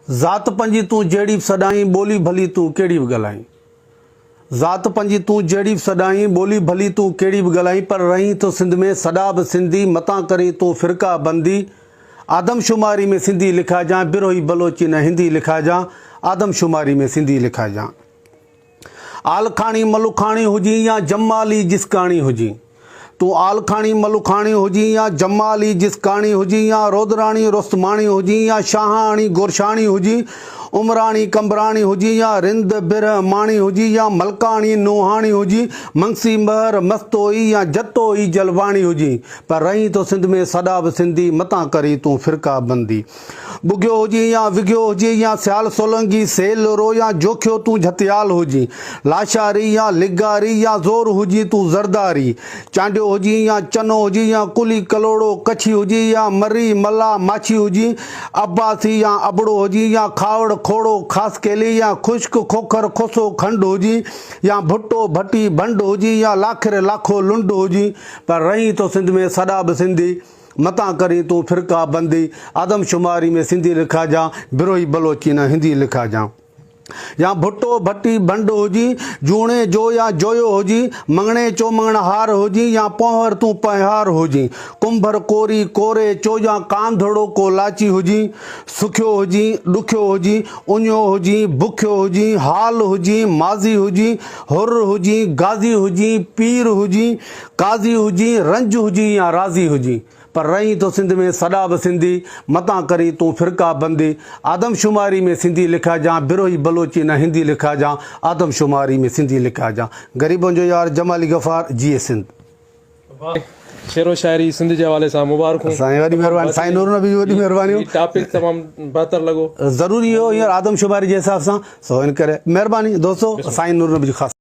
ज़ात पंजी तूं जहिड़ी बि सॾाहीं ॿोली भली तूं कहिड़ी बि ॻाल्हाईं। ज़ात पंजी तूं जहिड़ी बि सॾाहीं ॿोली भली तूं कहिड़ी बि ॻाल्हाईं, पर रहीं तो सिंध में सदा बि सिंधी। मतां करी तूं फ़िरका बंदी, आदमशुमारी में सिंधी लिखाइजांइ। बिरोही बलोची न हिंदी लिखाइजांइ, आदमशुमारी में सिंधी लिखाइजांइ। आलखाणी मलुखाणी हुजी या जमाली जिसकाणी हुजी, तूं आलखाणी मलुखाणी हुजी या जमाली जिसकाणी हुजी, या रोदराणी रोस्तमाणी हुजी या शाहाणी गोरशाणी हुजी, उमराणी कंबराणी हुजी या रिंद बिरह माणी हुजी, या मलकाणी नोहाणी हुजी, मंगसी महर मस्तोई या जतोई जलवाणी हुजी, पर रहीं तो सिंध में सदा बि सिंधी। मतां करी तूं फ़िरका बंदी। बुगियो हुजी या विगियो हुजी, या सियाल सोलंगी सेलरो, या जोखियो तूं झतियाल हुजी, लाशारी या लिगारी, या ज़ोर हुजी तूं ज़रदारी, चांडियो हुजी या चनो हुजी, या कुली कलोड़ो कच्छी हुजी, या मरी मला माछी हुजी, अब्बासी या अबड़ो हुजी, या खावड़ खोड़ो खास केली, या खुश्क खोखर खोसो खंड हुजी, या भुट्टो भट्टी भंड हुजी, या लाखिर लाखो लुंड हुजी, पर रहीं तो सिंध में सदा बि सिंधी। मतां करी तूं फ़िरका बंदी, आदमशुमारी में सिंधी लिखाइजांइ। बिरोही बलोची न हिंदी लिखाइजांइ। या भुट्टो भट्टी भंड हुजी, जूणे जो या जोयो हुजी, मंगणे चो मंगणहार हुजी, या पोहर तूं पहिहार हुजी, कुंभर कोरी कोरे चो, या कांधड़ो को लाची हुजी, सुखियो हुजी ॾुखियो हुजी, उञो हुजी बुखियो हुजी, हाल हुजी माज़ी हुजी, हुर हुजी गाज़ी हुजी, पीर हुजी काज़ी हुजी, रंज हुजी या राज़ी हुजी, पर रहीं तो सिंध में सदा बि सिंधी। मतां करी तूं फ़िरका बंदी, आदमशुमारी में सिंधी लिखाइजांइ। बिरोही बलोची न हिंदी लिखाइजांइ, आदमशुमारी में सिंधी लिखाइजांइ। ग़रीबनि जो यार जमाली गफ़ार, जीए सिंध। शेरो शायरी सिंध जे हवाले सां मुबारक हो। साईं वॾी महिरबानी, साईं नूर नबी वॾी महिरबानी। टॉपिक तमामु बहितर लॻो, ज़रूरी हो हींअर आदमशुमारी जे हिसाब सां, सो इन करे महिरबानी दोस्तो। साईं नूर नबी ख़ासि